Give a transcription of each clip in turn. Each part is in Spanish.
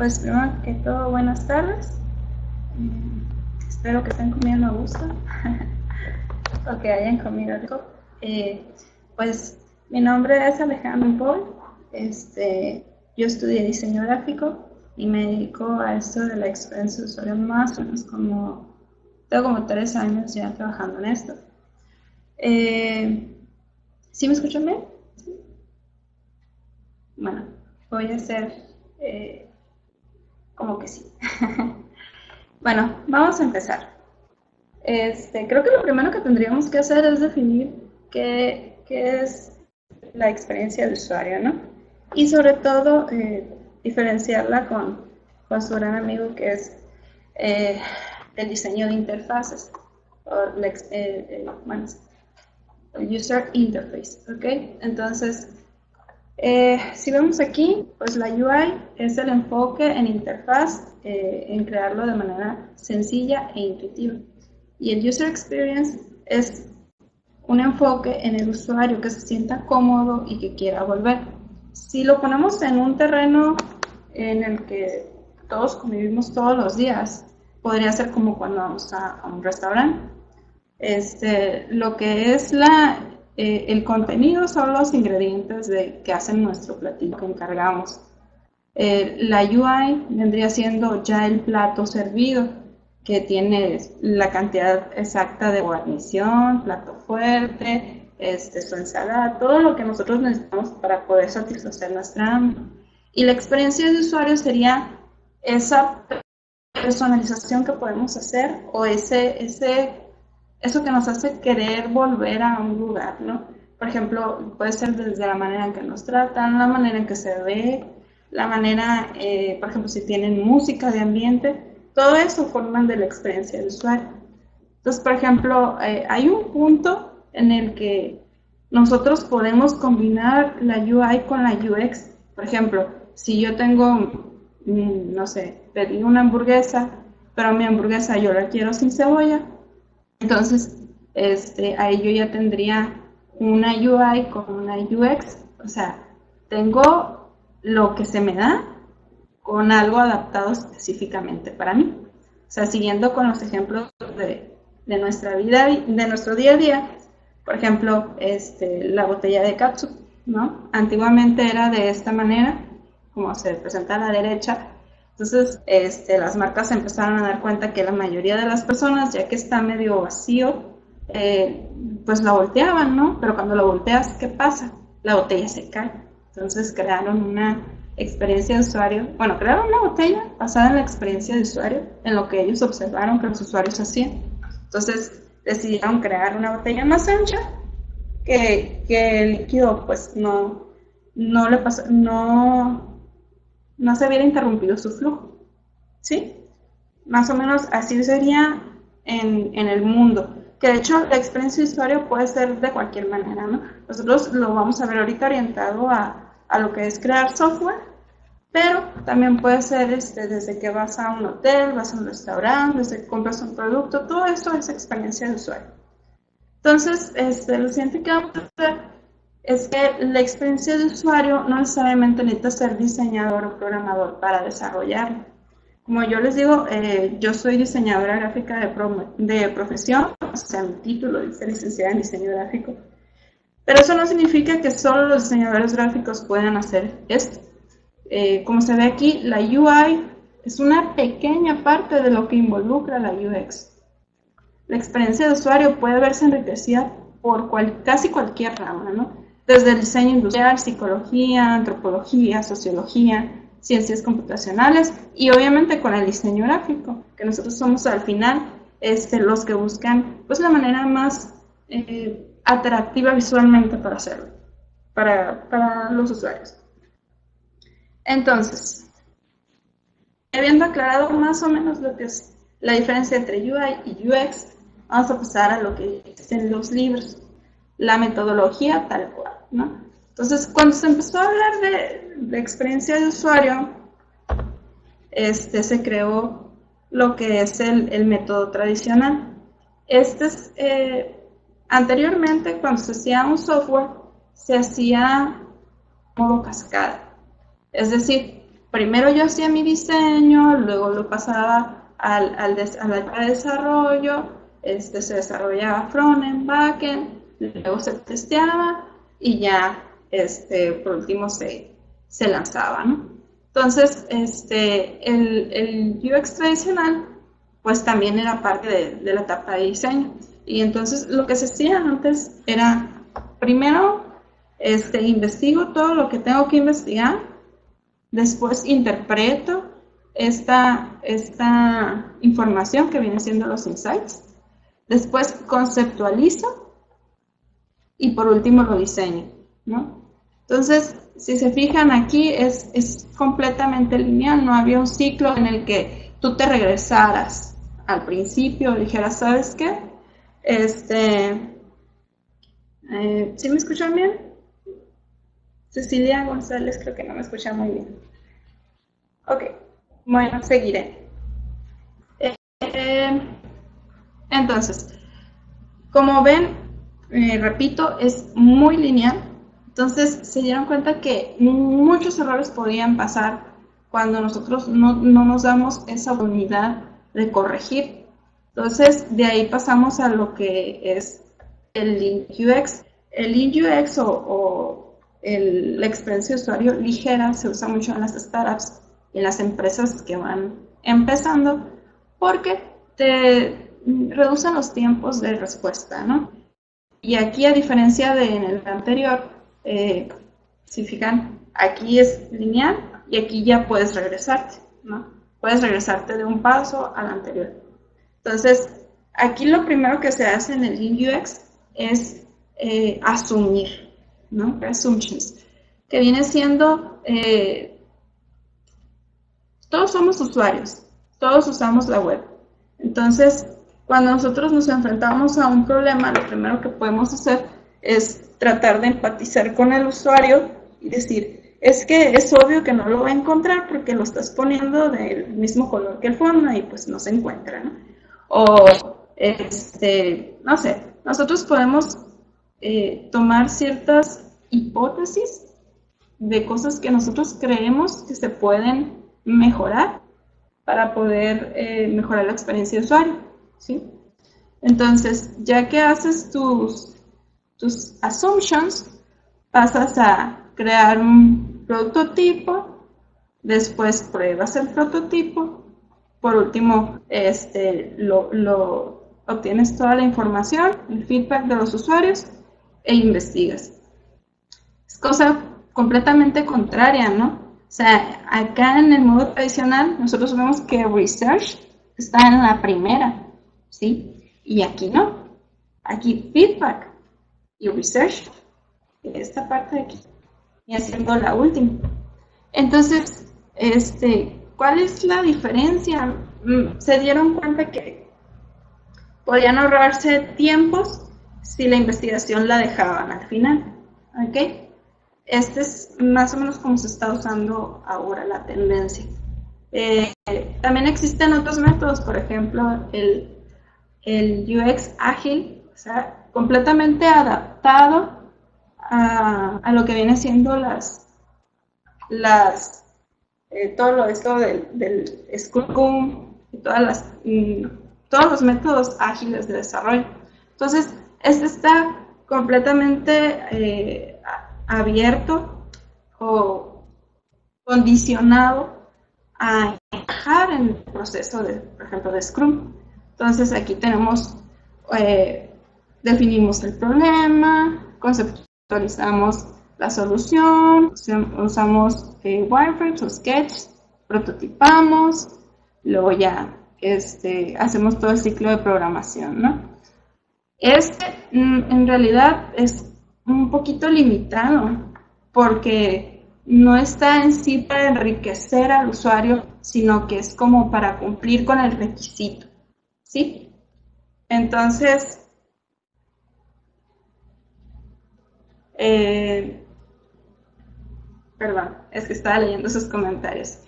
Pues primero que todo, buenas tardes. Espero que estén comiendo a gusto o que hayan comido algo. Pues mi nombre es Alejandro Paul. Yo estudié diseño gráfico y me dedico a esto de la experiencia de usuario más o menos tengo como 3 años ya trabajando en esto. ¿Sí me escuchan bien? Bueno, voy a hacer como que sí. Bueno, vamos a empezar. Creo que lo primero que tendríamos que hacer es definir qué es la experiencia de usuario, ¿no? Y sobre todo diferenciarla con su gran amigo que es el diseño de interfaces, o bueno, el user interface, ¿ok? Entonces, si vemos aquí, pues la UI es el enfoque en interfaz, en crearlo de manera sencilla e intuitiva. Y el user experience es un enfoque en el usuario que se sienta cómodo y que quiera volver. Si lo ponemos en un terreno en el que todos convivimos todos los días, podría ser como cuando vamos a un restaurante. Lo que es el contenido son los ingredientes que hacen nuestro platillo que encargamos. La UI vendría siendo ya el plato servido, que tiene la cantidad exacta de guarnición, plato fuerte, su ensalada, todo lo que nosotros necesitamos para poder satisfacer nuestra hambre. Y la experiencia de usuario sería esa personalización que podemos hacer o eso que nos hace querer volver a un lugar, ¿no? Por ejemplo, puede ser desde la manera en que nos tratan, la manera en que se ve, la manera, por ejemplo, si tienen música de ambiente, todo eso forman de la experiencia de usuario. Entonces, por ejemplo, hay un punto en el que nosotros podemos combinar la UI con la UX. Por ejemplo, si yo tengo, no sé, pedí una hamburguesa, pero mi hamburguesa yo la quiero sin cebolla, entonces ahí yo ya tendría una UI con una UX, o sea, tengo lo que se me da con algo adaptado específicamente para mí. O sea, siguiendo con los ejemplos de nuestra vida, de nuestro día a día, por ejemplo, la botella de catsup, ¿no? Antiguamente era de esta manera, como se presenta a la derecha. Entonces, las marcas empezaron a dar cuenta que la mayoría de las personas, ya que está medio vacío, pues la volteaban, ¿no? Pero cuando lo volteas, ¿qué pasa? La botella se cae. Entonces crearon una experiencia de usuario, bueno, crearon una botella basada en la experiencia de usuario, en lo que ellos observaron que los usuarios hacían. Entonces decidieron crear una botella más ancha que el líquido pues no le pasó, no se hubiera interrumpido su flujo, ¿sí? Más o menos así sería en el mundo. Que de hecho la experiencia de usuario puede ser de cualquier manera, ¿no? Nosotros lo vamos a ver ahorita orientado a lo que es crear software, pero también puede ser desde que vas a un hotel, vas a un restaurante, desde que compras un producto, todo esto es experiencia de usuario. Entonces, lo siguiente que vamos a hacer es que la experiencia de usuario no necesariamente necesita ser diseñador o programador para desarrollarla. Como yo les digo, yo soy diseñadora gráfica de profesión, o sea, mi título dice licenciada en diseño gráfico, pero eso no significa que solo los diseñadores gráficos puedan hacer esto. Como se ve aquí, la UI es una pequeña parte de lo que involucra la UX. La experiencia de usuario puede verse enriquecida por casi cualquier rama, ¿no? Desde el diseño industrial, psicología, antropología, sociología, ciencias computacionales y obviamente con el diseño gráfico, que nosotros somos al final los que buscan pues, la manera más atractiva visualmente para hacerlo, para los usuarios. Entonces, habiendo aclarado más o menos lo que es la diferencia entre UI y UX, vamos a pasar a lo que dicen los libros, la metodología tal cual, ¿no? Entonces, cuando se empezó a hablar de experiencia de usuario, se creó lo que es el método tradicional. Anteriormente, cuando se hacía un software, se hacía modo cascada. Es decir, primero yo hacía mi diseño, luego lo pasaba al área de desarrollo, se desarrollaba frontend, backend, luego se testeaba y ya por último se lanzaba, ¿no? Entonces, el UX tradicional pues también era parte de la etapa de diseño. Y entonces lo que se hacía antes era, primero, investigo todo lo que tengo que investigar, después interpreto esta información que viene siendo los insights, después conceptualizo y por último lo diseño, ¿no? Entonces, si se fijan aquí, es completamente lineal, no había un ciclo en el que tú te regresaras al principio, dijeras, ¿sabes qué? ¿Sí me escuchan bien? Cecilia González creo que no me escucha muy bien. Ok, bueno, seguiré. Eh, entonces, como ven, repito, es muy lineal. Entonces se dieron cuenta que muchos errores podían pasar cuando nosotros no nos damos esa oportunidad de corregir. Entonces de ahí pasamos a lo que es el Lean UX. El Lean UX la experiencia de usuario ligera se usa mucho en las startups y en las empresas que van empezando porque te reducen los tiempos de respuesta, ¿no? Y aquí, a diferencia de en el anterior, si fijan, aquí es lineal y aquí ya puedes regresarte, ¿no? Puedes regresarte de un paso al anterior. Entonces, aquí lo primero que se hace en el Lean UX es asumir, ¿no? Assumptions, que viene siendo, todos somos usuarios, todos usamos la web. Entonces, cuando nosotros nos enfrentamos a un problema, lo primero que podemos hacer es tratar de empatizar con el usuario y decir, es que es obvio que no lo va a encontrar porque lo estás poniendo del mismo color que el fondo y pues no se encuentra, ¿no? O, no sé, nosotros podemos tomar ciertas hipótesis de cosas que nosotros creemos que se pueden mejorar para poder mejorar la experiencia de usuario, ¿sí? Entonces, ya que haces tus assumptions, pasas a crear un prototipo, después pruebas el prototipo, por último, obtienes toda la información, el feedback de los usuarios e investigas. Es cosa completamente contraria, ¿no? O sea, acá en el modo tradicional nosotros vemos que research está en la primera, ¿sí? Y aquí no. Aquí feedback y research, esta parte de aquí, y haciendo la última. Entonces, ¿cuál es la diferencia? Se dieron cuenta que podían ahorrarse tiempos si la investigación la dejaban al final, ¿ok? Este es más o menos como se está usando ahora la tendencia. También existen otros métodos, por ejemplo, el UX ágil, o sea, completamente adaptado a lo que viene siendo todo esto del Scrum y todos los métodos ágiles de desarrollo. Entonces, este está completamente abierto o condicionado a encajar en el proceso de, por ejemplo, de Scrum. Entonces aquí tenemos, definimos el problema, conceptualizamos la solución, usamos wireframes o sketches, prototipamos, luego ya hacemos todo el ciclo de programación, ¿no? En realidad es un poquito limitado porque no está en sí para enriquecer al usuario, sino que es como para cumplir con el requisito, ¿sí? Entonces, perdón, es que estaba leyendo sus comentarios.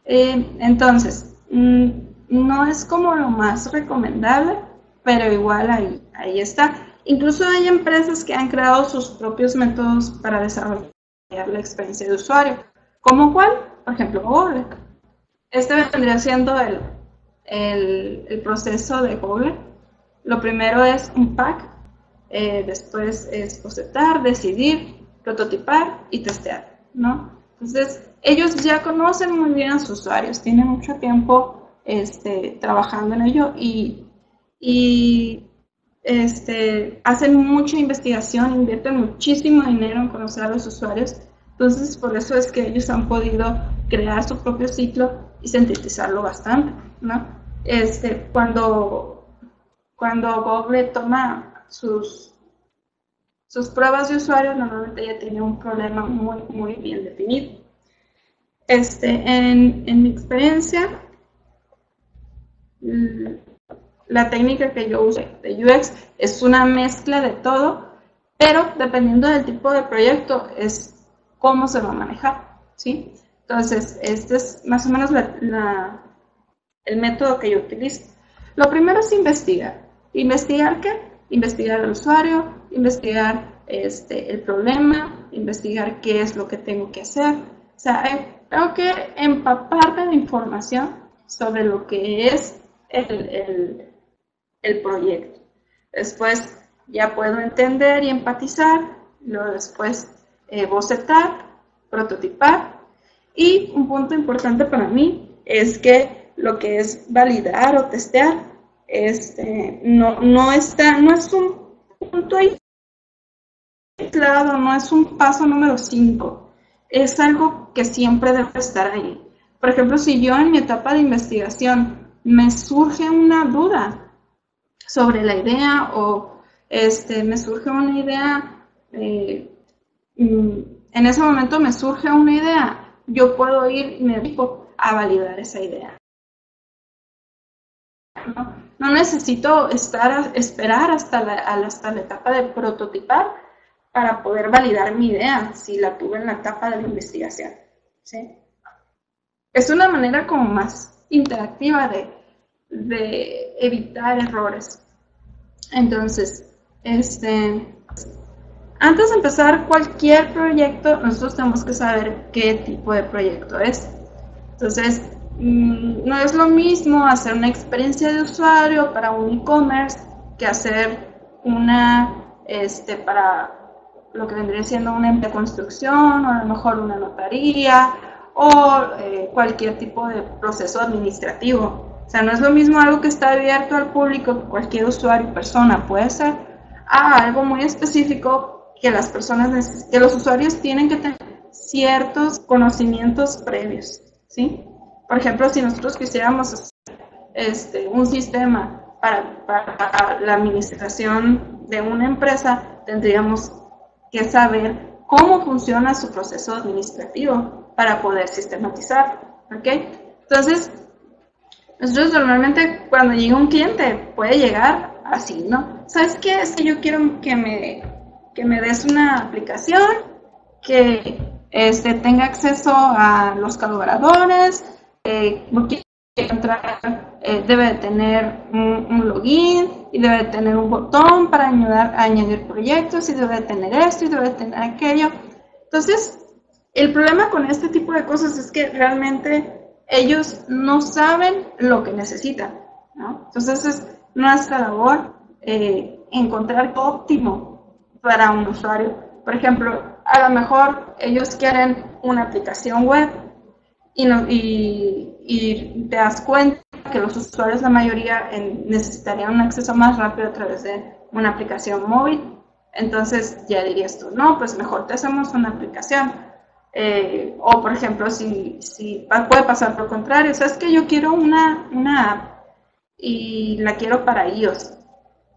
Entonces, no es como lo más recomendable, pero igual ahí está. Incluso hay empresas que han creado sus propios métodos para desarrollar la experiencia de usuario. ¿Cómo cuál? por ejemplo, Google. Este vendría siendo el proceso de Google. Lo primero es un pack, después es bocetar, decidir, prototipar y testear, ¿no? Entonces, ellos ya conocen muy bien a sus usuarios, tienen mucho tiempo trabajando en ello y hacen mucha investigación, invierten muchísimo dinero en conocer a los usuarios. Entonces, por eso es que ellos han podido crear su propio ciclo y sintetizarlo bastante, ¿no? Cuando Google toma sus pruebas de usuarios, normalmente ya tiene un problema muy, muy bien definido. En mi experiencia, la técnica que yo uso de UX es una mezcla de todo, pero dependiendo del tipo de proyecto es cómo se va a manejar, ¿sí? Entonces, este es más o menos el método que yo utilizo. Lo primero es investigar. ¿Investigar qué? Investigar al usuario, investigar el problema, investigar qué es lo que tengo que hacer. O sea, tengo que empaparme de información sobre lo que es el proyecto. Después ya puedo entender y empatizar, luego después bocetar, prototipar. Y un punto importante para mí es que lo que es validar o testear no es un punto aislado, no es un paso número 5, es algo que siempre debe estar ahí. Por ejemplo, si yo en mi etapa de investigación me surge una duda sobre la idea o me surge una idea, en ese momento me surge una idea, yo puedo ir y me dedico a validar esa idea. No necesito esperar hasta la etapa de prototipar para poder validar mi idea si la tuve en la etapa de la investigación, ¿sí? Es una manera como más interactiva de evitar errores. Entonces, antes de empezar cualquier proyecto, nosotros tenemos que saber qué tipo de proyecto es. Entonces, no es lo mismo hacer una experiencia de usuario para un e-commerce que hacer para lo que vendría siendo una empresa de construcción o a lo mejor una notaría o cualquier tipo de proceso administrativo. O sea, no es lo mismo algo que está abierto al público, que cualquier usuario y persona puede hacer, a algo muy específico que las personas, que los usuarios tienen que tener ciertos conocimientos previos, ¿sí? Por ejemplo, si nosotros quisiéramos hacer un sistema para la administración de una empresa, tendríamos que saber cómo funciona su proceso administrativo para poder sistematizarlo, ¿ok? Entonces, nosotros normalmente cuando llega un cliente puede llegar así, ¿no? ¿Sabes qué? Es que yo quiero que me des una aplicación que tenga acceso a los colaboradores, quiero entrar, debe de tener un login y debe de tener un botón para ayudar a añadir proyectos y debe de tener esto y debe de tener aquello. Entonces, el problema con este tipo de cosas es que realmente ellos no saben lo que necesitan, ¿no? Entonces es nuestra labor encontrar lo óptimo para un usuario. Por ejemplo, a lo mejor ellos quieren una aplicación web y te das cuenta que los usuarios, la mayoría, necesitarían un acceso más rápido a través de una aplicación móvil. Entonces ya dirías tú, no, pues mejor te hacemos una aplicación. O por ejemplo, si puede pasar por lo contrario, sabes que yo quiero una app y la quiero para iOS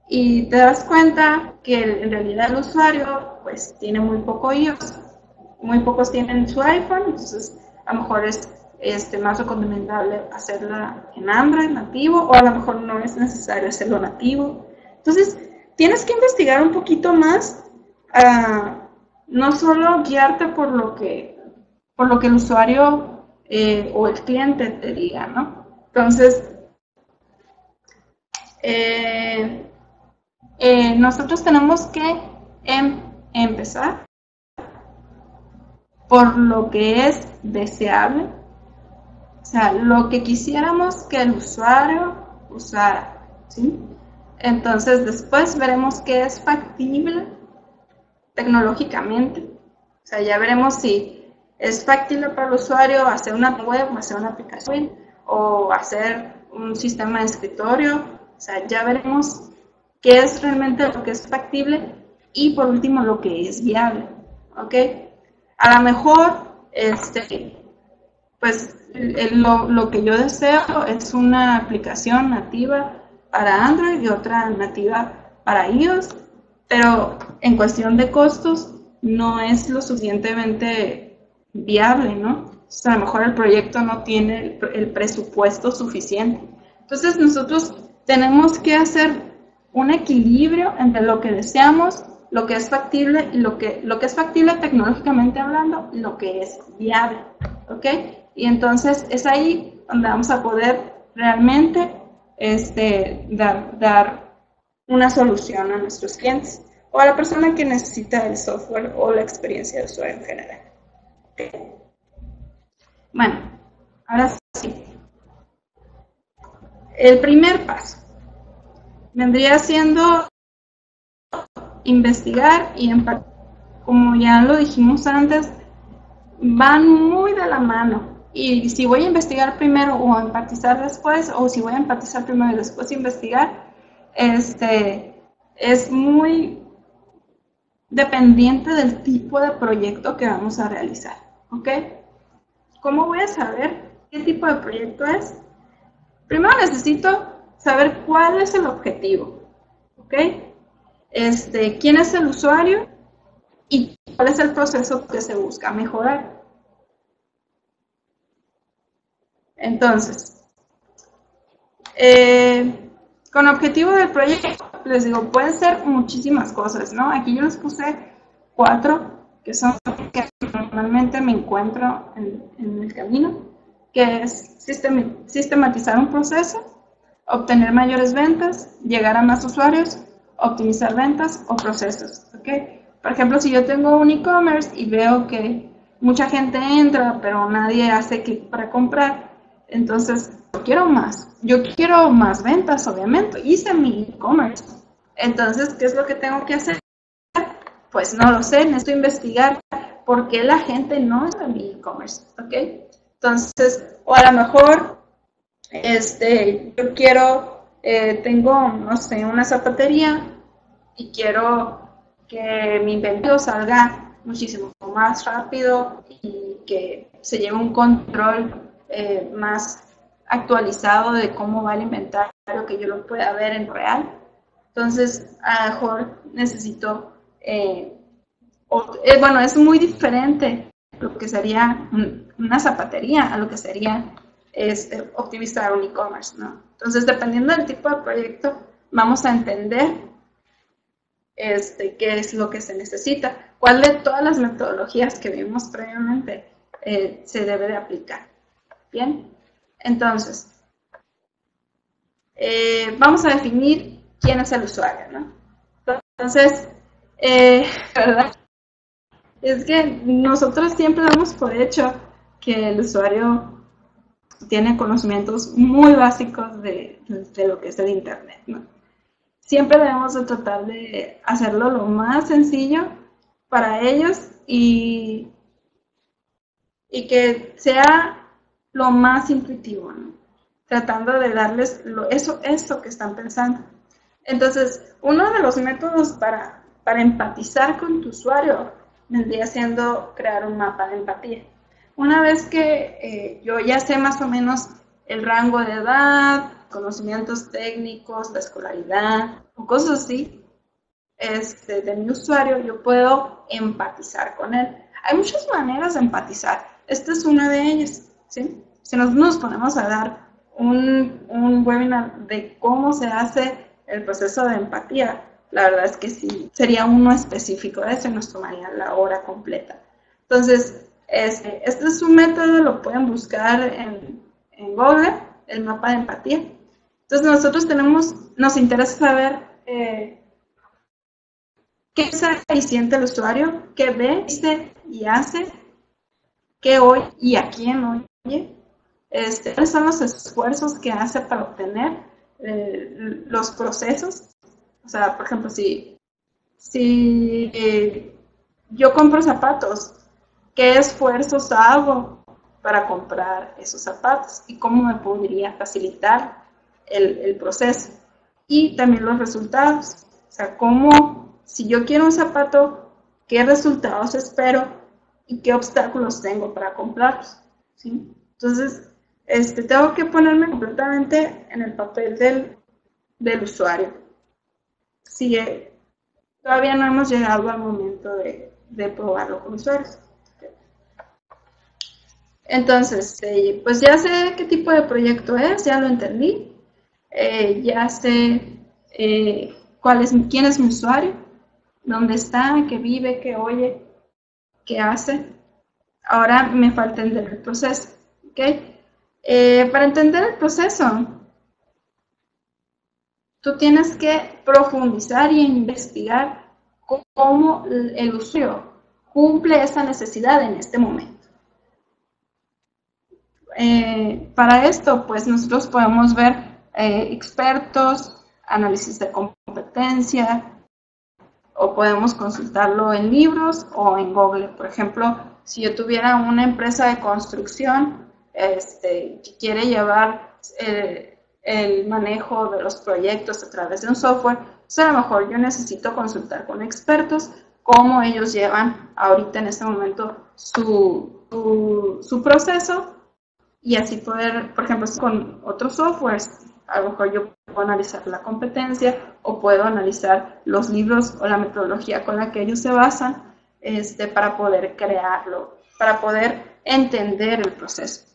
y te das cuenta que en realidad el usuario pues tiene muy poco iOS, muy pocos tienen su iPhone, entonces a lo mejor es más recomendable hacerla en Android nativo o a lo mejor no es necesario hacerlo nativo. Entonces tienes que investigar un poquito más, no solo guiarte por lo que el usuario o el cliente te diga, ¿no? Entonces, nosotros tenemos que empezar por lo que es deseable sea, lo que quisiéramos que el usuario usara, ¿sí? Entonces, después veremos qué es factible tecnológicamente. O sea, ya veremos si es factible para el usuario hacer una web, hacer una aplicación o hacer un sistema de escritorio. O sea, ya veremos qué es realmente lo que es factible y por último lo que es viable. ¿Ok? A lo mejor, pues lo que yo deseo es una aplicación nativa para Android y otra nativa para iOS, pero en cuestión de costos no es lo suficientemente viable, ¿no? O sea, a lo mejor el proyecto no tiene el presupuesto suficiente. Entonces nosotros tenemos que hacer un equilibrio entre lo que deseamos, lo que es factible y lo que es factible tecnológicamente hablando, y lo que es viable, ¿ok? Y entonces es ahí donde vamos a poder realmente dar una solución a nuestros clientes o a la persona que necesita el software o la experiencia de usuario en general. ¿Okay? Bueno, ahora sí. El primer paso vendría siendo investigar y empatar. Como ya lo dijimos antes, van muy de la mano. Y si voy a investigar primero o a empatizar después, o si voy a empatizar primero y después investigar, es muy dependiente del tipo de proyecto que vamos a realizar. ¿Ok? ¿Cómo voy a saber qué tipo de proyecto es? Primero necesito saber cuál es el objetivo. ¿Ok? ¿Quién es el usuario? ¿Y cuál es el proceso que se busca mejorar? Entonces, con objetivo del proyecto, les digo, pueden ser muchísimas cosas, ¿no? Aquí yo les puse 4, que son que normalmente me encuentro en el camino, que es sistematizar un proceso, obtener mayores ventas, llegar a más usuarios, optimizar ventas o procesos, ¿ok? Por ejemplo, si yo tengo un e-commerce y veo que mucha gente entra, pero nadie hace clic para comprar, entonces yo quiero más ventas, obviamente, hice mi e-commerce. Entonces, ¿qué es lo que tengo que hacer? Pues no lo sé, necesito investigar por qué la gente no entra en mi e-commerce, ¿ok? Entonces, o a lo mejor yo quiero, tengo, no sé, una zapatería y quiero que mi inventario salga muchísimo más rápido y que se lleve un control más actualizado de cómo va el inventario, que yo lo pueda ver en real. Entonces, a lo mejor necesito, bueno, es muy diferente lo que sería una zapatería a lo que sería optimizar un e-commerce, ¿no? Entonces, dependiendo del tipo de proyecto, vamos a entender qué es lo que se necesita, cuál de todas las metodologías que vimos previamente se debe de aplicar. Bien, entonces, vamos a definir quién es el usuario, ¿no? Entonces, ¿verdad? Es que nosotros siempre damos por hecho que el usuario tiene conocimientos muy básicos de lo que es el Internet, ¿no? Siempre debemos de tratar de hacerlo lo más sencillo para ellos y que sea lo más intuitivo, ¿no? Tratando de darles eso que están pensando. Entonces, uno de los métodos para empatizar con tu usuario vendría siendo crear un mapa de empatía. Una vez que yo ya sé más o menos el rango de edad, conocimientos técnicos, la escolaridad o cosas así de mi usuario, yo puedo empatizar con él. Hay muchas maneras de empatizar. Esta es una de ellas, ¿sí? Si nos ponemos a dar un webinar de cómo se hace el proceso de empatía, la verdad es que sí, sería uno específico de eso y nos tomaría la hora completa. Entonces, este es un método, lo pueden buscar en Google, el mapa de empatía. Entonces, nosotros nos interesa saber qué piensa y siente el usuario, qué ve, dice y hace, qué oye y a quién oye, cuáles son los esfuerzos que hace para obtener los procesos. O sea, por ejemplo, si yo compro zapatos, ¿qué esfuerzos hago para comprar esos zapatos? ¿Y cómo me podría facilitar el proceso? Y también los resultados. O sea, cómo, si yo quiero un zapato, ¿qué resultados espero y qué obstáculos tengo para comprarlos? ¿Sí? Entonces, tengo que ponerme completamente en el papel del usuario. Si todavía no hemos llegado al momento de probarlo con usuarios. Entonces, pues ya sé qué tipo de proyecto es, ya lo entendí, ya sé quién es mi usuario, dónde está, qué vive, qué oye, qué hace. Ahora me falta entender el proceso, ¿ok? Para entender el proceso, tú tienes que profundizar y investigar cómo el usuario cumple esa necesidad en este momento. Para esto, pues nosotros podemos ver expertos, análisis de competencia, o podemos consultarlo en libros o en Google. Por ejemplo, si yo tuviera una empresa de construcción que quiere llevar el manejo de los proyectos a través de un software, pues a lo mejor yo necesito consultar con expertos cómo ellos llevan ahorita en este momento su proceso y así poder, por ejemplo, con otros softwares, a lo mejor yo puedo analizar la competencia o puedo analizar los libros o la metodología con la que ellos se basan para poder crearlo, para poder entender el proceso.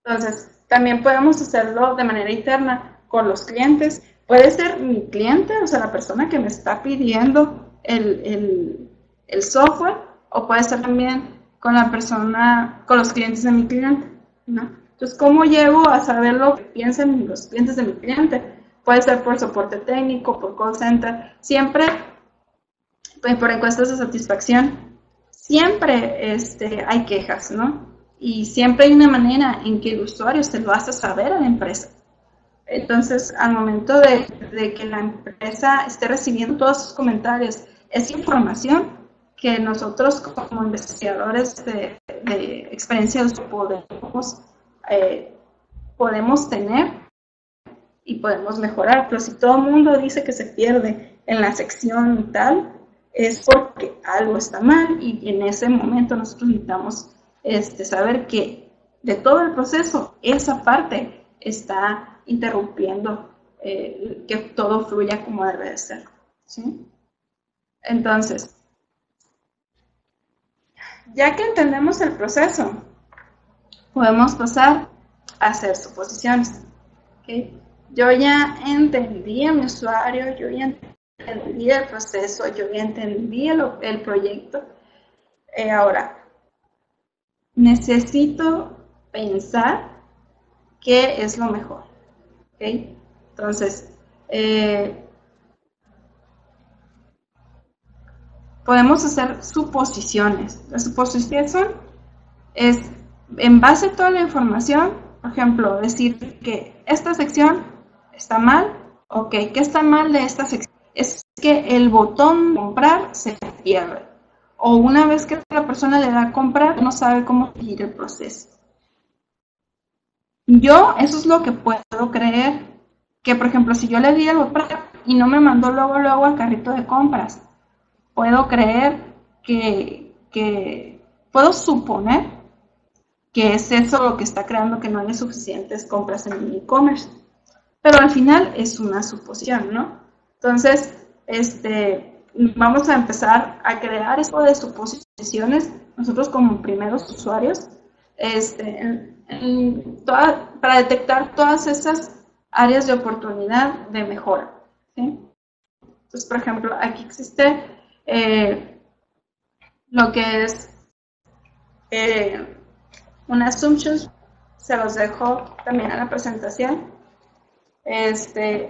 Entonces, también podemos hacerlo de manera interna con los clientes. Puede ser mi cliente, o sea, la persona que me está pidiendo el software, o puede ser también con la persona, con los clientes de mi cliente, ¿no? Entonces, ¿cómo llego a saber lo que piensan los clientes de mi cliente? Puede ser por soporte técnico, por call center, siempre pues, por encuestas de satisfacción. Siempre hay quejas, ¿no? Y siempre hay una manera en que el usuario se lo hace saber a la empresa. Entonces, al momento de que la empresa esté recibiendo todos sus comentarios, esa información que nosotros como investigadores de experiencia de uso podemos tener y podemos mejorar. Pero si todo el mundo dice que se pierde en la sección tal, es porque algo está mal y en ese momento nosotros necesitamos saber que de todo el proceso, esa parte está interrumpiendo que todo fluya como debe de ser, ¿sí? Entonces, ya que entendemos el proceso, podemos pasar a hacer suposiciones, ¿okay? Yo ya entendí a mi usuario, yo ya entendí el proceso, yo ya entendí el proyecto. Ahora, necesito pensar qué es lo mejor, ¿okay? Entonces, podemos hacer suposiciones. Las suposiciones es, en base a toda la información, por ejemplo, decir que esta sección está mal, ok, ¿qué está mal de esta sección? Es que el botón comprar se pierde, o una vez que la persona le da a comprar, no sabe cómo seguir el proceso. Yo, eso es lo que puedo creer, que por ejemplo, si yo le di el comprar y no me mandó luego al carrito de compras, puedo creer que puedo suponer que es eso lo que está creando que no haya suficientes compras en el e-commerce. Pero al final es una suposición, ¿no? Entonces, vamos a empezar a crear esto de suposiciones nosotros como primeros usuarios para detectar todas esas áreas de oportunidad de mejora, ¿sí? Entonces, por ejemplo, aquí existe lo que es una assumption, se los dejo también en la presentación.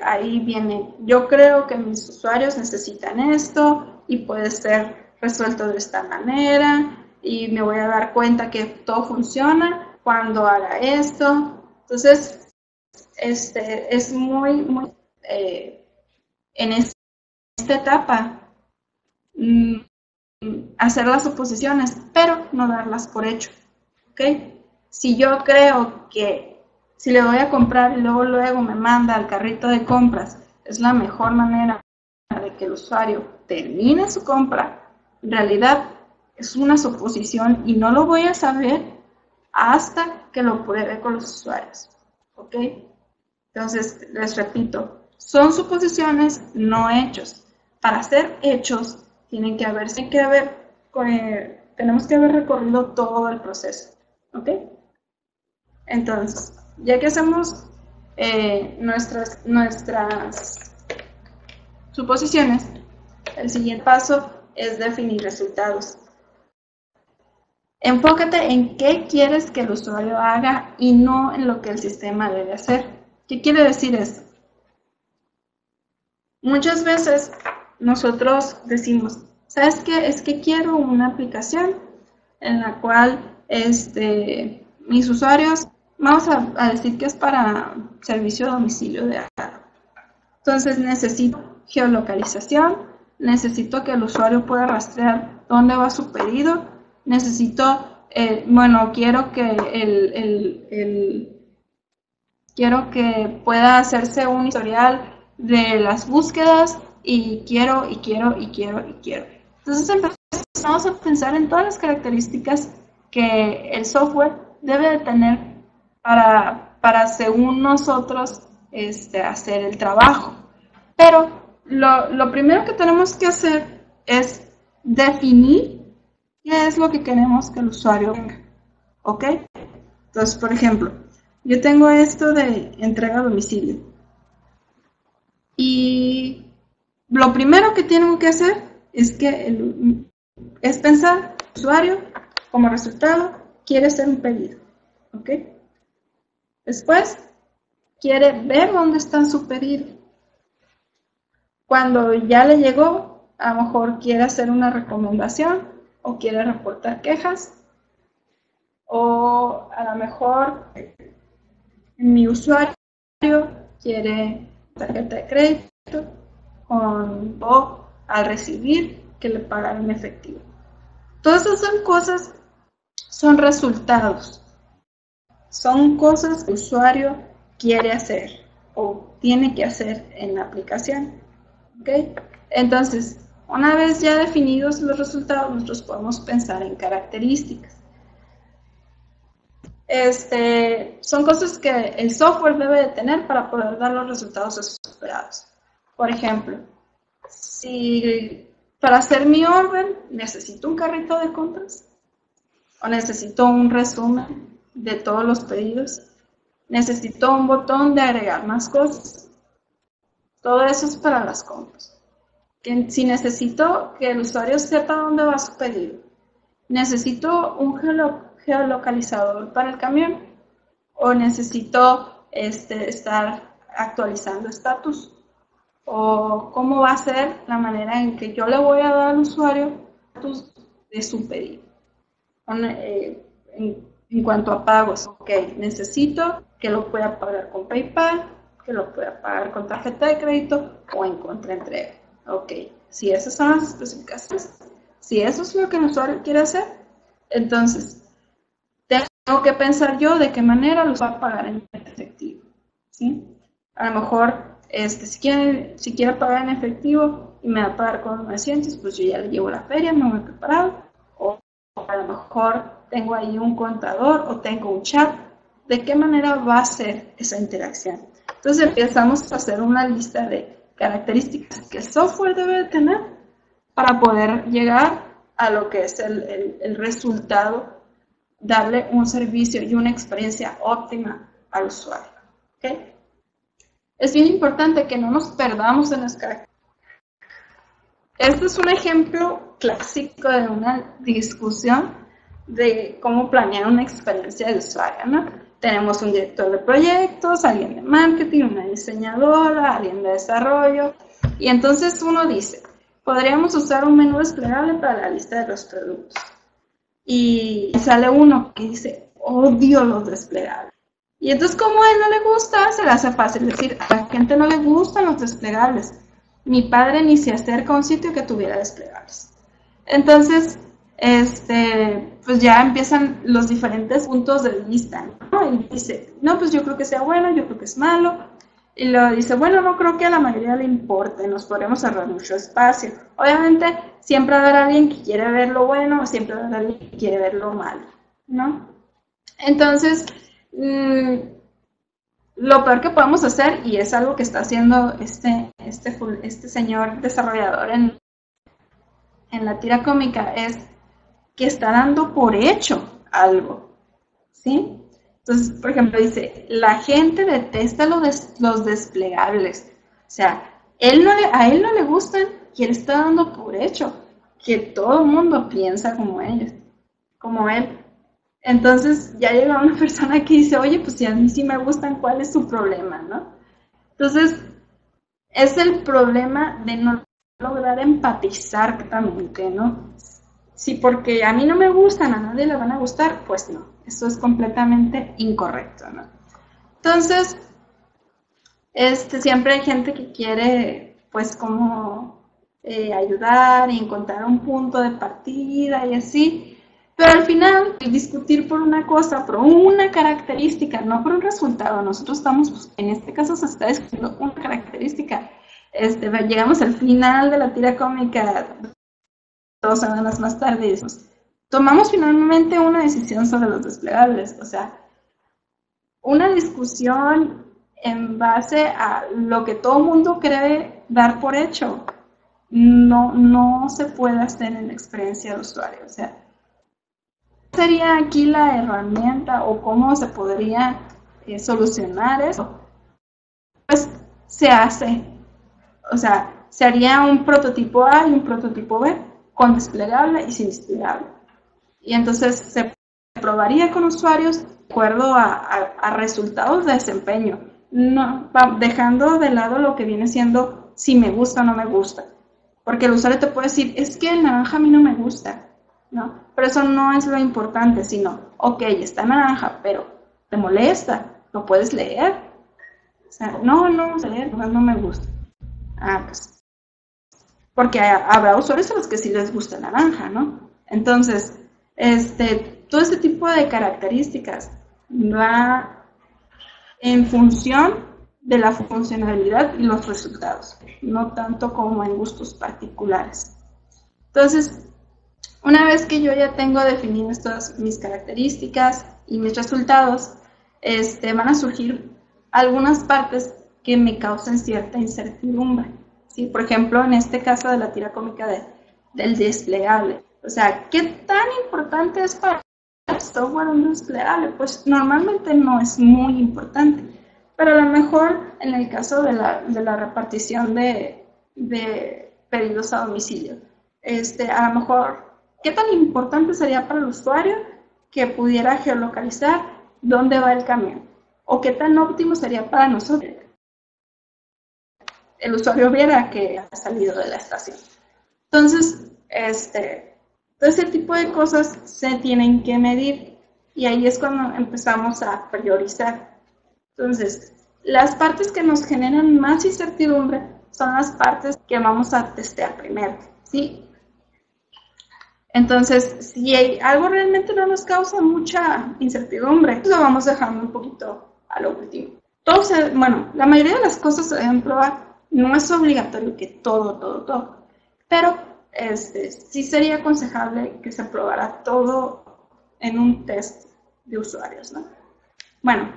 Ahí viene, yo creo que mis usuarios necesitan esto y puede ser resuelto de esta manera y me voy a dar cuenta que todo funciona cuando haga esto Entonces, es muy en esta etapa hacer las suposiciones, pero no darlas por hecho, ¿ok? Si yo creo que si le voy a comprar y luego me manda al carrito de compras, es la mejor manera de que el usuario termine su compra, en realidad es una suposición y no lo voy a saber hasta que lo pruebe con los usuarios, ¿ok? Entonces, les repito, son suposiciones, no hechos. Para ser hechos, tenemos que haber recorrido todo el proceso, ¿ok? Entonces, ya que hacemos nuestras suposiciones, el siguiente paso es definir resultados. Enfócate en qué quieres que el usuario haga y no en lo que el sistema debe hacer. ¿Qué quiere decir esto? Muchas veces nosotros decimos, ¿sabes qué? Es que quiero una aplicación en la cual mis usuarios, vamos a decir que es para servicio a domicilio de algo. Entonces necesito geolocalización, necesito que el usuario pueda rastrear dónde va su pedido, necesito, quiero que pueda hacerse un historial de las búsquedas y quiero. Entonces empezamos a pensar en todas las características que el software debe de tener para según nosotros hacer el trabajo. Pero lo primero que tenemos que hacer es definir qué es lo que queremos que el usuario tenga. ¿Ok? Entonces, por ejemplo, yo tengo esto de entrega a domicilio. Y lo primero que tengo que hacer es pensar, el usuario como resultado quiere hacer un pedido. ¿Ok? Después, quiere ver dónde está su pedido. Cuando ya le llegó, a lo mejor quiere hacer una recomendación o quiere reportar quejas. O a lo mejor mi usuario quiere tarjeta de crédito o al recibir que le pagan en efectivo. Todas esas son cosas, son resultados, son cosas que el usuario quiere hacer o tiene que hacer en la aplicación. ¿Okay? Entonces, una vez ya definidos los resultados, nosotros podemos pensar en características. Son cosas que el software debe de tener para poder dar los resultados esperados. Por ejemplo, si para hacer mi orden necesito un carrito de compras o necesito un resumen de todos los pedidos, necesito un botón de agregar más cosas. Todo eso es para las compras. Si necesito que el usuario sepa dónde va su pedido, necesito un geolocalizador para el camión o necesito estar actualizando estatus o cómo va a ser la manera en que yo le voy a dar al usuario estatus de su pedido. En cuanto a pagos, ok, necesito que lo pueda pagar con PayPal, que lo pueda pagar con tarjeta de crédito o en contraentrega. Ok, si esas son las especificaciones, si eso es lo que el usuario quiere hacer, entonces tengo que pensar yo de qué manera los va a pagar en efectivo. ¿Sí? A lo mejor, si quiere pagar en efectivo y me va a pagar con 900, pues yo ya le llevo la feria, me voy preparado. O a lo mejor tengo ahí un contador o tengo un chat. ¿De qué manera va a ser esa interacción? Entonces empezamos a hacer una lista de características que el software debe tener para poder llegar a lo que es el resultado, darle un servicio y una experiencia óptima al usuario. ¿Okay? Es bien importante que no nos perdamos en las características. Este es un ejemplo clásico de una discusión de cómo planear una experiencia de usuario, ¿no? Tenemos un director de proyectos, alguien de marketing, una diseñadora, alguien de desarrollo, y entonces uno dice, podríamos usar un menú desplegable para la lista de los productos. Y sale uno que dice, odio los desplegables. Y entonces, como a él no le gusta, se le hace fácil decir, a la gente no le gustan los desplegables. Mi padre ni se acerca a un sitio que tuviera desplegables. Entonces, pues ya empiezan los diferentes puntos de vista, ¿no? Y dice, no, pues yo creo que sea bueno, yo creo que es malo. Y luego dice, bueno, no creo que a la mayoría le importe, nos podremos ahorrar mucho espacio. Obviamente, siempre va a haber alguien que quiere ver lo bueno, o siempre va a haber alguien que quiere ver lo malo, ¿no? Entonces, lo peor que podemos hacer, y es algo que está haciendo este señor desarrollador en la tira cómica, es que está dando por hecho algo, ¿sí? Entonces, por ejemplo, dice, la gente detesta los desplegables. O sea, a él no le gustan y él está dando por hecho que todo el mundo piensa como ellos, como él. Entonces ya llega una persona que dice, oye, pues si a mí sí me gustan, ¿cuál es su problema, no? Entonces, es el problema de no lograr empatizar correctamente, ¿no? Si porque a mí no me gustan, a nadie le van a gustar, pues no, eso es completamente incorrecto, ¿no? Entonces, siempre hay gente que quiere, pues, como ayudar y encontrar un punto de partida y así, pero al final, el discutir por una cosa, por una característica, no por un resultado, nosotros estamos, pues, en este caso se está discutiendo una característica, llegamos al final de la tira cómica 2 semanas más tarde y decimos, tomamos finalmente una decisión sobre los desplegables, o sea, una discusión en base a lo que todo el mundo cree dar por hecho, no se puede hacer en la experiencia de usuario. O sea, ¿cuál sería aquí la herramienta o cómo se podría solucionar eso? Pues se hace, o sea, se haría un prototipo A y un prototipo B, con desplegable y sin desplegable. Y entonces se probaría con usuarios de acuerdo a resultados de desempeño, no, dejando de lado lo que viene siendo si me gusta o no me gusta. Porque el usuario te puede decir, es que el naranja a mí no me gusta, ¿no? Pero eso no es lo importante, sino, ok, está naranja, pero te molesta, lo puedes leer. O sea, no leer, no me gusta. Ah, pues, porque habrá usuarios a los que sí les gusta el naranja, ¿no? Entonces, todo este tipo de características va en función de la funcionalidad y los resultados, no tanto como en gustos particulares. Entonces, una vez que yo ya tengo definidas todas mis características y mis resultados, van a surgir algunas partes que me causen cierta incertidumbre. ¿Sí? Por ejemplo, en este caso de la tira cómica del desplegable. O sea, ¿qué tan importante es para el software un desplegable? Pues normalmente no es muy importante, pero a lo mejor en el caso de la repartición de pedidos a domicilio, a lo mejor, ¿qué tan importante sería para el usuario que pudiera geolocalizar dónde va el camión? ¿O qué tan óptimo sería para nosotros? El usuario viera que ha salido de la estación. Entonces, todo ese tipo de cosas se tienen que medir y ahí es cuando empezamos a priorizar. Entonces, las partes que nos generan más incertidumbre son las partes que vamos a testear primero, ¿sí? Entonces, si algo realmente no nos causa mucha incertidumbre, pues lo vamos dejando un poquito a lo último. Bueno, la mayoría de las cosas se deben probar. No es obligatorio que todo. Pero sí sería aconsejable que se probara todo en un test de usuarios, ¿no? Bueno,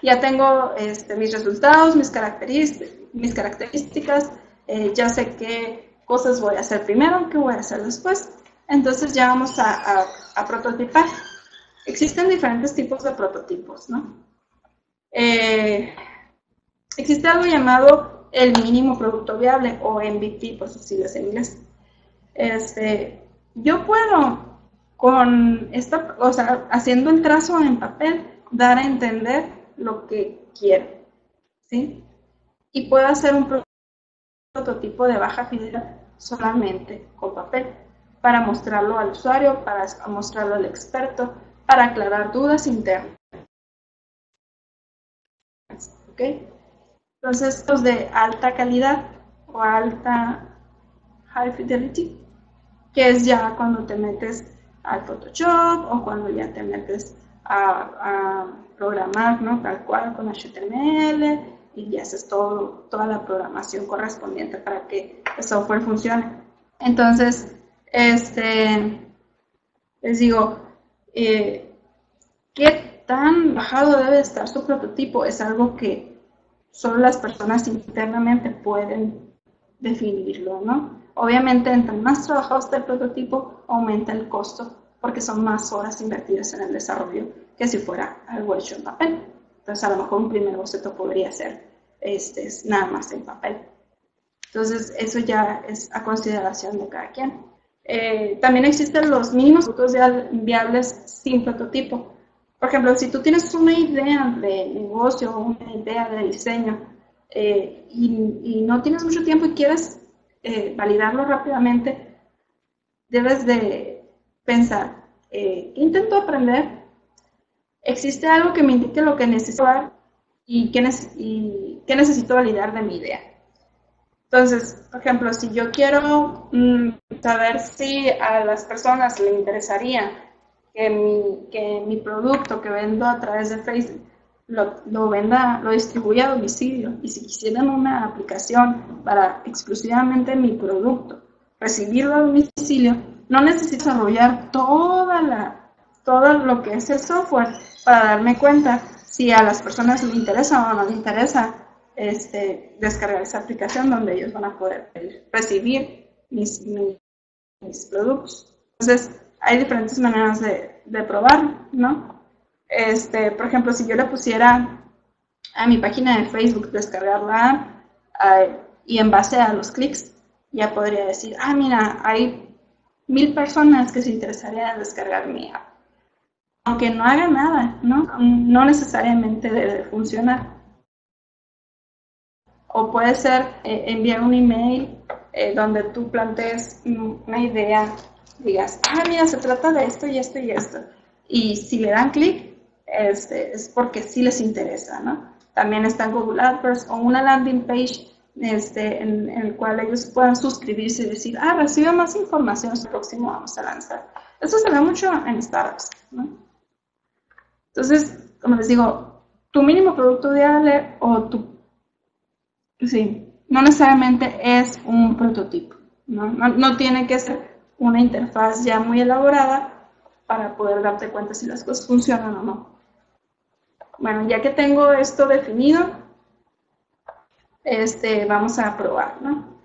ya tengo mis resultados, mis características, ya sé qué cosas voy a hacer primero, qué voy a hacer después. Entonces ya vamos a prototipar. Existen diferentes tipos de prototipos, ¿no? Existe algo llamado el mínimo producto viable o MVP, por sus siglas en inglés. Yo puedo o sea, haciendo el trazo en papel, dar a entender lo que quiero, ¿sí? Y puedo hacer un prototipo de baja fidelidad solamente con papel para mostrarlo al usuario, para mostrarlo al experto, para aclarar dudas internas. ¿ok? Entonces, los de alta calidad o alta high fidelity, que es ya cuando te metes al Photoshop o cuando ya te metes a programar, ¿no? Tal cual con HTML y ya haces toda la programación correspondiente para que el software funcione. Entonces, les digo, ¿qué tan bajado debe estar su prototipo? Es algo que solo las personas internamente pueden definirlo, ¿no? Obviamente, entre más trabajado está el prototipo, aumenta el costo, porque son más horas invertidas en el desarrollo que si fuera algo hecho en papel. Entonces, a lo mejor un primer boceto podría ser nada más en papel. Entonces, eso ya es a consideración de cada quien. También existen los mínimos productos viables sin prototipo. Por ejemplo, si tú tienes una idea de negocio o una idea de diseño y no tienes mucho tiempo y quieres validarlo rápidamente, debes de pensar, ¿qué intento aprender? ¿Existe algo que me indique lo que necesito y qué necesito validar de mi idea? Entonces, por ejemplo, si yo quiero saber si a las personas les interesaría que mi producto que vendo a través de Facebook lo distribuya a domicilio, y si quisieran una aplicación para exclusivamente mi producto, recibirlo a domicilio, no necesito desarrollar todo lo que es el software para darme cuenta si a las personas les interesa o no les interesa descargar esa aplicación donde ellos van a poder recibir mis productos. Entonces, hay diferentes maneras de probar, ¿no? Por ejemplo, si yo le pusiera a mi página de Facebook descargar la app y en base a los clics ya podría decir, mira, hay 1000 personas que se interesarían en descargar mi app. Aunque no haga nada, ¿no? No necesariamente debe funcionar. O puede ser enviar un email donde tú plantees una idea, digas, mira, se trata de esto y esto y esto. Y si le dan clic, es porque sí les interesa, ¿no? También está en Google AdWords o una landing page en el cual ellos puedan suscribirse y decir, recibe más información, el próximo vamos a lanzar. Eso se ve mucho en startups, ¿no? Entonces, como les digo, tu mínimo producto viable sí, no necesariamente es un prototipo, no tiene que ser una interfaz ya muy elaborada para poder darte cuenta si las cosas funcionan o no. Bueno, ya que tengo esto definido, vamos a probar, ¿no?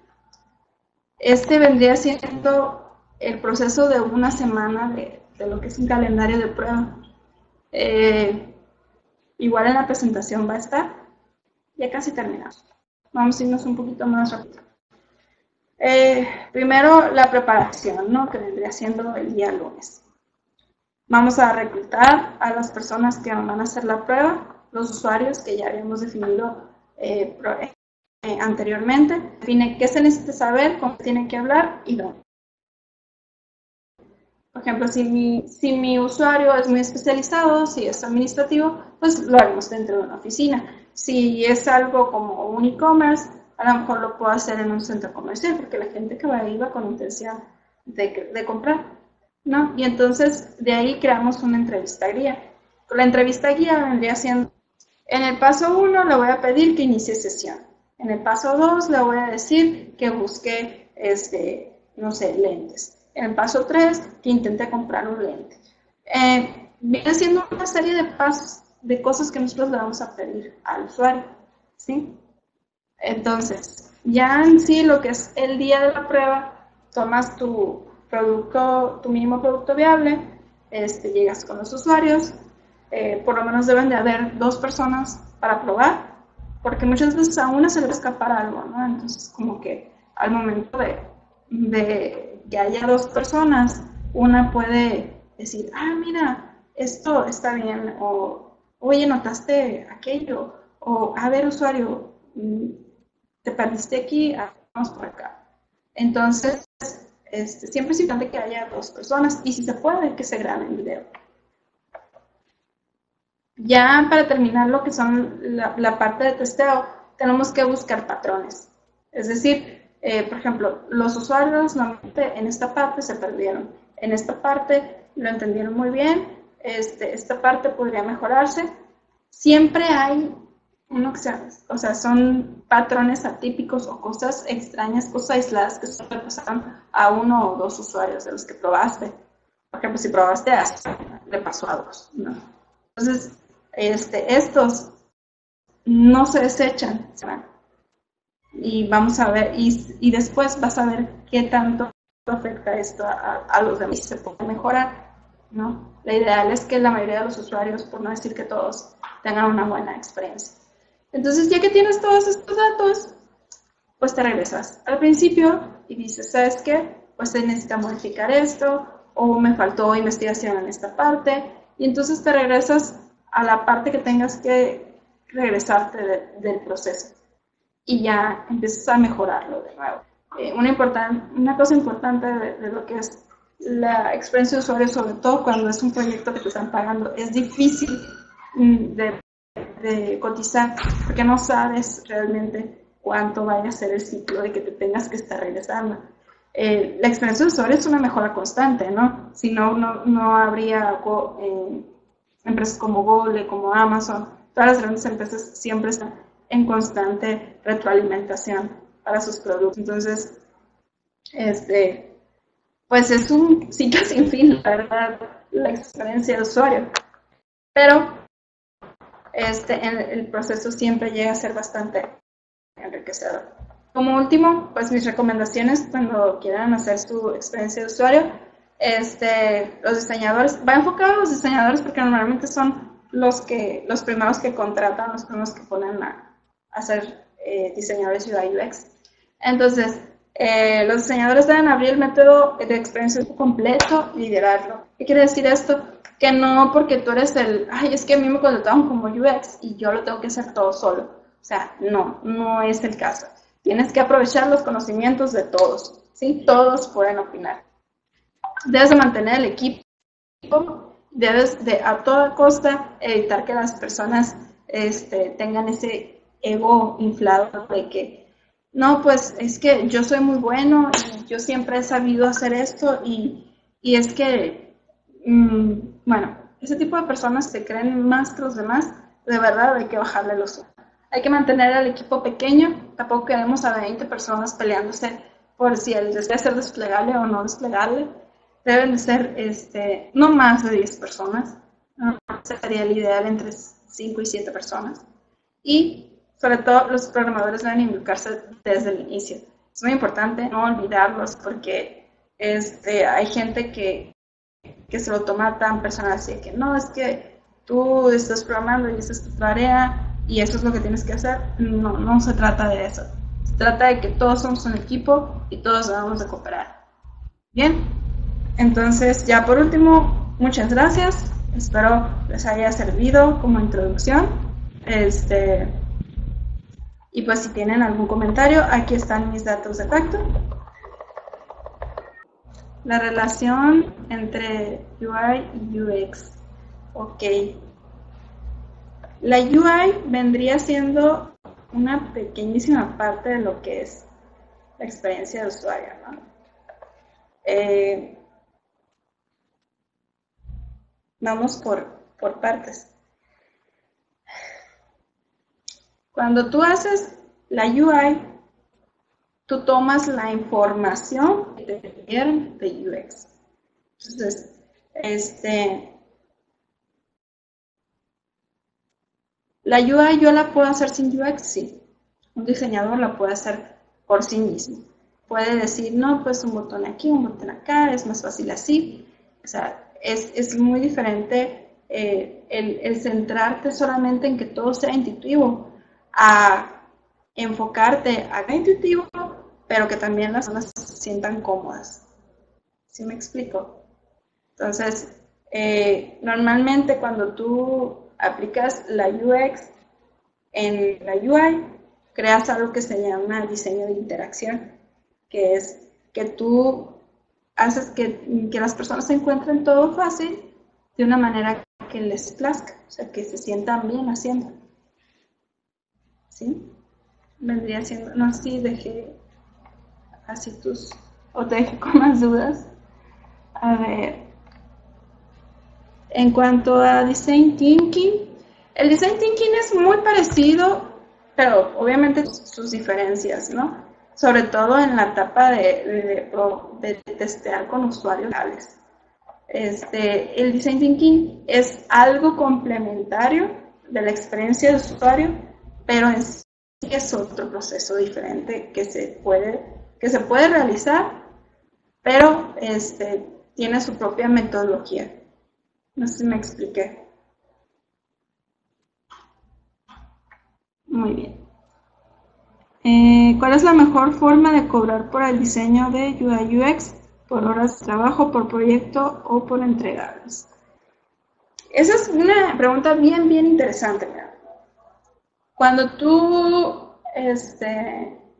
Vendría siendo el proceso de una semana de lo que es un calendario de prueba. Igual en la presentación va a estar. Ya casi terminamos. Vamos a irnos un poquito más rápido. Primero la preparación, ¿no? Que vendría siendo el día lunes. Vamos a reclutar a las personas que van a hacer la prueba, los usuarios que ya habíamos definido anteriormente. Define qué se necesita saber, cómo se tiene que hablar y dónde. Por ejemplo, si mi usuario es muy especializado, si es administrativo, pues lo haremos dentro de una oficina. Si es algo como un e-commerce, a lo mejor lo puedo hacer en un centro comercial, porque la gente que va ahí va con intención de comprar, ¿no? Y entonces de ahí creamos una entrevista guía. La entrevista guía vendría siendo, en el paso 1 le voy a pedir que inicie sesión. En el paso 2 le voy a decir que busque, no sé, lentes. En el paso 3, que intente comprar un lente. Viene siendo una serie de pasos, de cosas que nosotros le vamos a pedir al usuario, ¿sí? Entonces, ya en sí lo que es el día de la prueba, tomas tu mínimo producto viable, llegas con los usuarios, por lo menos deben de haber 2 personas para probar, porque muchas veces a una se le va a escapar algo, ¿no? Entonces, como que al momento de que haya 2 personas, una puede decir, mira, esto está bien, o oye, notaste aquello, o a ver, usuario, te perdiste aquí, vamos por acá. Entonces, siempre es importante que haya 2 personas y si se puede, que se grabe en video. Ya para terminar lo que son la parte de testeo, tenemos que buscar patrones. Es decir, por ejemplo, los usuarios normalmente en esta parte se perdieron, en esta parte lo entendieron muy bien, esta parte podría mejorarse. Siempre hay uno que o sea, son patrones atípicos o cosas extrañas, cosas aisladas que solo le pasaron a uno o dos usuarios de los que probaste. Por ejemplo, si probaste a le pasó a dos, ¿no? Entonces, estos no se desechan, se van. Y vamos a ver, y después vas a ver qué tanto afecta esto a los demás, si se puede mejorar, ¿no? La ideal es que la mayoría de los usuarios, por no decir que todos, tengan una buena experiencia. Entonces, ya que tienes todos estos datos, pues te regresas al principio y dices, ¿sabes qué? Pues se necesita modificar esto, o me faltó investigación en esta parte, y entonces te regresas a la parte que tengas que regresarte del proceso y ya empiezas a mejorarlo de nuevo. Una cosa importante de lo que es la experiencia de usuario, sobre todo cuando es un proyecto que te están pagando, es difícil de cotizar porque no sabes realmente cuánto vaya a ser el ciclo de que te tengas que estar regresando. La experiencia de usuario es una mejora constante, ¿no? Si no, no habría empresas como Google, como Amazon, todas las grandes empresas siempre están en constante retroalimentación para sus productos. Entonces, pues es un ciclo sin fin, la verdad, la experiencia de usuario. Pero el proceso siempre llega a ser bastante enriquecedor. Como último, pues mis recomendaciones cuando quieran hacer su experiencia de usuario, los diseñadores, va enfocado a los diseñadores porque normalmente son los primeros que contratan, los primeros que ponen a ser diseñadores UI UX. Entonces, los diseñadores deben abrir el método de experiencia completo y liderarlo. ¿Qué quiere decir esto? Que no porque tú eres es que a mí me contrataron como UX y yo lo tengo que hacer todo solo. O sea, no es el caso. Tienes que aprovechar los conocimientos de todos, ¿sí? Todos pueden opinar. Debes de mantener el equipo, debes de a toda costa evitar que las personas tengan ese ego inflado de que no, pues es que yo soy muy bueno y yo siempre he sabido hacer esto y es que, bueno, ese tipo de personas se creen más que los demás, de verdad hay que bajarle los ojos. Hay que mantener al equipo pequeño, tampoco queremos a 20 personas peleándose por si el desea ser desplegable o no desplegable. Deben de ser no más de 10 personas, ¿no? Sería el ideal entre 5 y 7 personas. Y sobre todo los programadores deben involucrarse desde el inicio. Es muy importante no olvidarlos porque hay gente que se lo toma tan personal, así que no, es que tú estás programando y esa es tu tarea y eso es lo que tienes que hacer. No, no se trata de eso. Se trata de que todos somos un equipo y todos debemos de cooperar. Bien, entonces ya por último, muchas gracias. Espero les haya servido como introducción. Y pues si tienen algún comentario, aquí están mis datos de contacto. La relación entre UI y UX. Ok. La UI vendría siendo una pequeñísima parte de lo que es la experiencia de usuario, ¿no? Vamos por partes. Cuando tú haces la UI, tú tomas la información que te dieron de UX. Entonces, la UI yo la puedo hacer sin UX, sí. Un diseñador la puede hacer por sí mismo. Puede decir, no, pues un botón aquí, un botón acá, es más fácil así. O sea, es muy diferente el centrarte solamente en que todo sea intuitivo, a enfocarte a que sea intuitivo, pero que también las personas se sientan cómodas. ¿Sí me explico? Entonces, normalmente cuando tú aplicas la UX en la UI, creas algo que se llama diseño de interacción, que es que tú haces que las personas se encuentren todo fácil de una manera que les plazca, o sea, que se sientan bien haciendo. ¿Sí? Vendría siendo, no sé si dejé así o te dejé con más dudas. A ver, en cuanto a Design Thinking, el Design Thinking es muy parecido, pero obviamente sus diferencias, ¿no? Sobre todo en la etapa de testear con usuarios reales. El Design Thinking es algo complementario de la experiencia del usuario, pero en sí es otro proceso diferente que se puede realizar, pero tiene su propia metodología. No sé si me expliqué. Muy bien. ¿Cuál es la mejor forma de cobrar por el diseño de UI UX? ¿Por horas de trabajo, por proyecto o por entregables? Esa es una pregunta bien, bien interesante. Mira. Cuando tú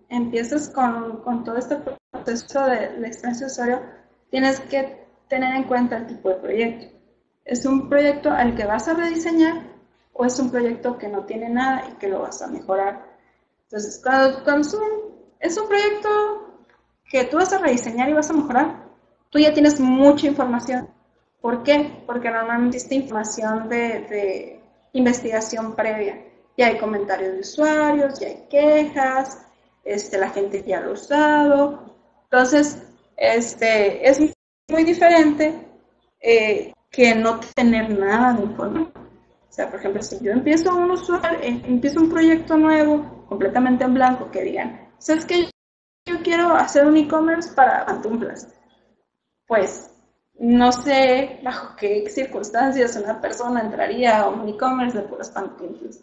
empiezas con todo este proceso de la experiencia de usuario, tienes que tener en cuenta el tipo de proyecto. ¿Es un proyecto al que vas a rediseñar o es un proyecto que no tiene nada y que lo vas a mejorar? Entonces, cuando es un proyecto que tú vas a rediseñar y vas a mejorar, tú ya tienes mucha información. ¿Por qué? Porque normalmente existe información de investigación previa. Ya hay comentarios de usuarios, ya hay quejas, la gente ya lo ha usado. Entonces, es muy diferente que no tener nada de información. O sea, por ejemplo, si yo empiezo un proyecto nuevo, completamente en blanco, que digan, ¿sabes qué? Yo quiero hacer un e-commerce para pantuflas. Pues no sé bajo qué circunstancias una persona entraría a un e-commerce de puras pantuflas.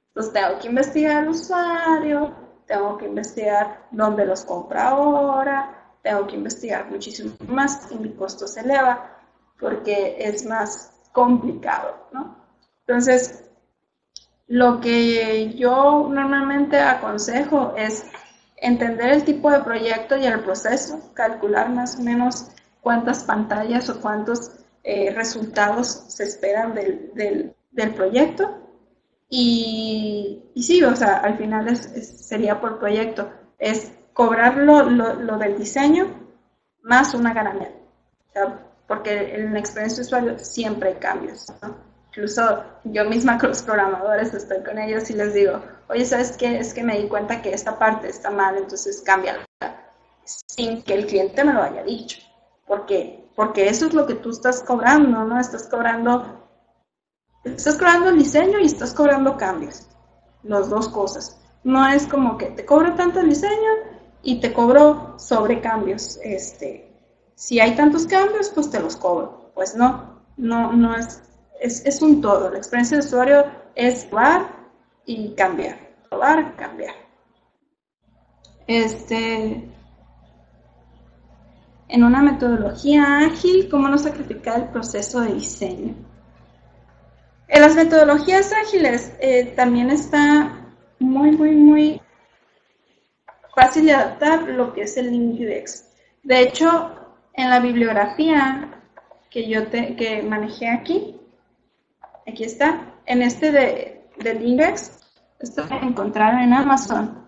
Entonces tengo que investigar al usuario, tengo que investigar dónde los compra ahora, tengo que investigar muchísimo más y mi costo se eleva porque es más complicado, ¿no? Entonces, lo que yo normalmente aconsejo es entender el tipo de proyecto y el proceso, calcular más o menos cuántas pantallas o cuántos resultados se esperan del proyecto. Y sí, o sea, al final sería por proyecto, es cobrar lo del diseño más una ganancia. O sea, porque en la experiencia de usuario siempre hay cambios, ¿no? Incluso yo misma con los programadores estoy con ellos y les digo, oye, ¿sabes qué? Es que me di cuenta que esta parte está mal, entonces cámbiala. Sin que el cliente me lo haya dicho. ¿Por qué? Porque eso es lo que tú estás cobrando, ¿no? Estás cobrando el diseño y estás cobrando cambios. Las dos cosas. No es como que te cobro tanto el diseño y te cobro sobre cambios. Si hay tantos cambios, pues te los cobro. Pues no es un todo. La experiencia de usuario es probar y cambiar. Probar, cambiar. En una metodología ágil, ¿cómo no sacrificar el proceso de diseño? En las metodologías ágiles también está muy, muy, muy fácil de adaptar lo que es el Lean UX. De hecho, en la bibliografía que manejé aquí está, en de Lean UX, esto lo encontrar en Amazon.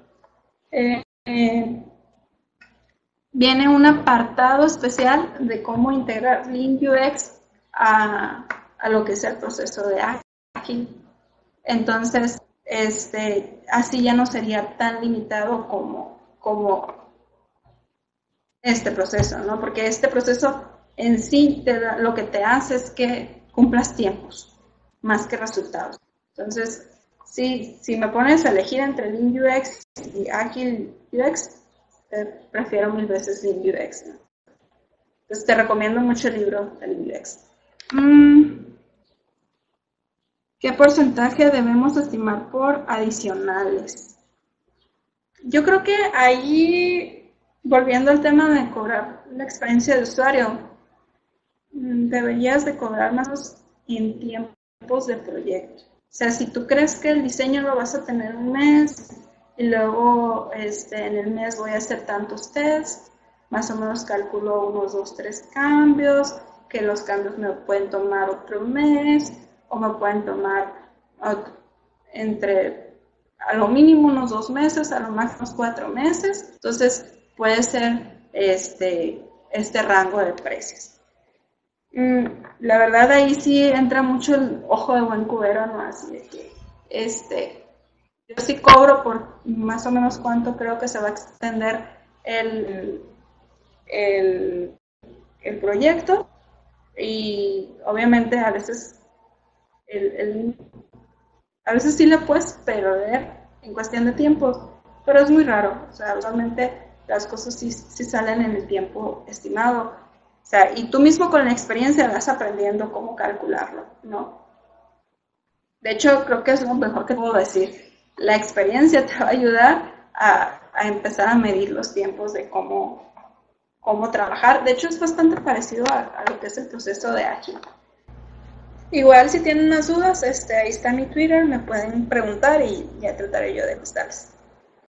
Viene un apartado especial de cómo integrar Lean UX a lo que es el proceso de ágil. Entonces, así ya no sería tan limitado como este proceso, ¿no? Porque este proceso en sí lo que te hace es que cumplas tiempos más que resultados. Entonces, si me pones a elegir entre Lean UX y Agile UX, prefiero mil veces Lean UX, ¿no? Entonces, te recomiendo mucho el libro de Lean UX. ¿Qué porcentaje debemos estimar por adicionales? Yo creo que ahí, volviendo al tema de cobrar la experiencia de usuario, deberías de cobrar más en tiempos de proyecto. O sea, si tú crees que el diseño lo vas a tener un mes y luego en el mes voy a hacer tantos tests, más o menos calculo unos 2, 3 cambios, que los cambios me pueden tomar otro mes, o me pueden tomar entre a lo mínimo unos 2 meses, a lo máximo unos 4 meses. Entonces puede ser este rango de precios. La verdad ahí sí entra mucho el ojo de buen cubero, ¿no? Así de que yo sí cobro por más o menos cuánto creo que se va a extender el, el, el proyecto, y obviamente a veces sí le puedes perder en cuestión de tiempo, pero es muy raro. O sea, usualmente las cosas sí salen en el tiempo estimado. O sea, y tú mismo con la experiencia vas aprendiendo cómo calcularlo, ¿no? De hecho, creo que es lo mejor que puedo decir. La experiencia te va a ayudar a empezar a medir los tiempos de cómo trabajar. De hecho, es bastante parecido a lo que es el proceso de Agile. Igual si tienen más dudas, ahí está mi Twitter, me pueden preguntar y ya trataré yo de contestarles.